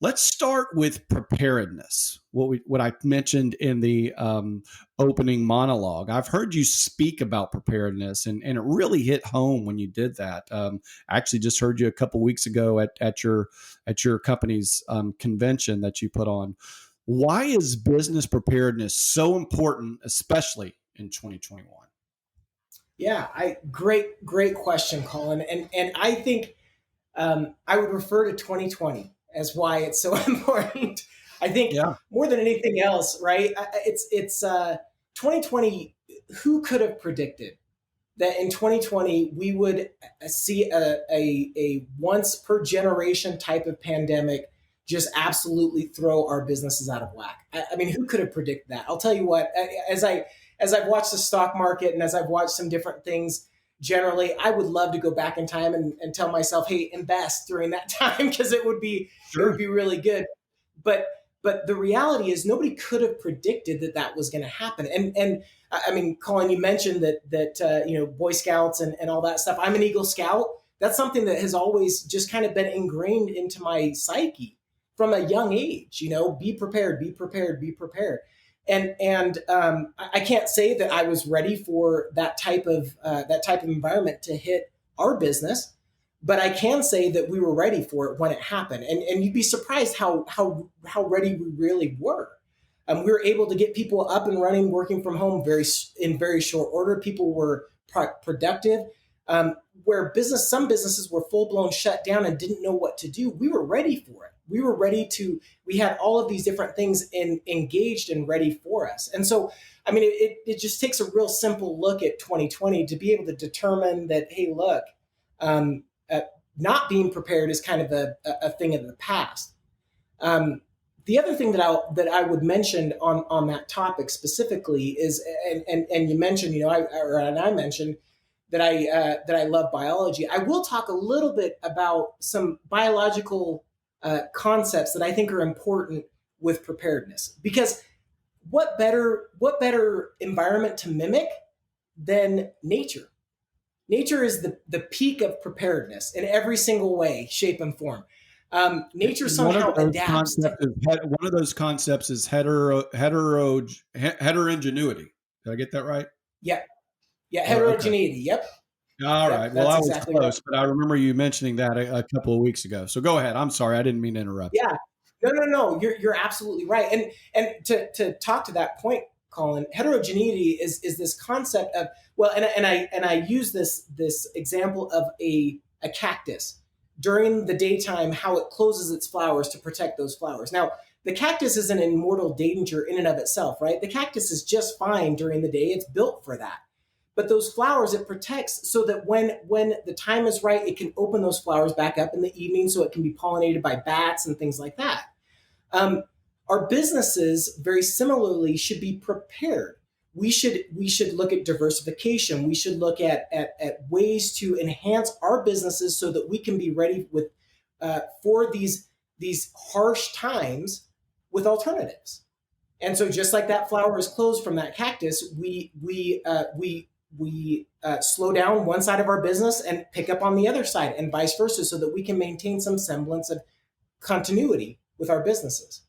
Let's start with preparedness. What I mentioned in the opening monologue. I've heard you speak about preparedness, and it really hit home when you did that. I actually just heard you a couple weeks ago at your company's convention that you put on. Why is business preparedness so important, especially in 2021? Yeah, great question, Colin. And I think I would refer to 2020 as why it's so important. I think Yeah, more than anything else, right? It's 2020. Who could have predicted that in 2020 we would see a once per generation type of pandemic just absolutely throw our businesses out of whack? I mean, who could have predicted that? I'll tell you what. As I've watched the stock market and as I've watched some different things, generally, I would love to go back in time and tell myself, "Hey, invest during that time," because it would sure. be really good. But but the reality is nobody could have predicted that that was going to happen. And I mean, Colin, you mentioned that Boy Scouts and all that stuff. I'm an Eagle Scout. That's something that has always just kind of been ingrained into my psyche from a young age. Be prepared, be prepared, be prepared. And I can't say that I was ready for that type of environment to hit our business, but I can say that we were ready for it when it happened. And you'd be surprised how ready we really were. We were able to get people up and running, working from home in very short order. People were productive. Where some businesses were full blown shut down and didn't know what to do. We were ready for it. We had all of these different things engaged and ready for us. And so, I mean, it just takes a real simple look at 2020 to be able to determine that, hey, look, um, uh, not being prepared is kind of a thing of the past. Um, the other thing that I would mention on that topic specifically is, and you mentioned, and I mentioned that I love biology. I will talk a little bit about some biological concepts that I think are important with preparedness, because what better environment to mimic than nature? Nature is the peak of preparedness in every single way, shape, and form. Nature One of somehow those adapts to. concepts is heterogeneity. Did I get that right? Yeah, yeah, Or okay. heterogeneity. Yep, All right. yep, Well, that's I was exactly right. close, but I remember you mentioning that a couple of weeks ago. So go ahead. I'm sorry. I didn't mean to interrupt you. Yeah. No, no, no. You're absolutely right. And to talk to that point, Colin, heterogeneity is this concept of, well, and I use this example of a cactus during the daytime, how it closes its flowers to protect those flowers. Now, the cactus isn't in mortal danger in and of itself, right? The cactus is just fine during the day. It's built for that. But those flowers it protects so that when the time is right, it can open those flowers back up in the evening so it can be pollinated by bats and things like that. Um, our businesses, very similarly, should be prepared. We should look at diversification. We should look at ways to enhance our businesses so that we can be ready for these harsh times with alternatives. And so, just like that flower is closed from that cactus, we slow down one side of our business and pick up on the other side, and vice versa, so that we can maintain some semblance of continuity with our businesses.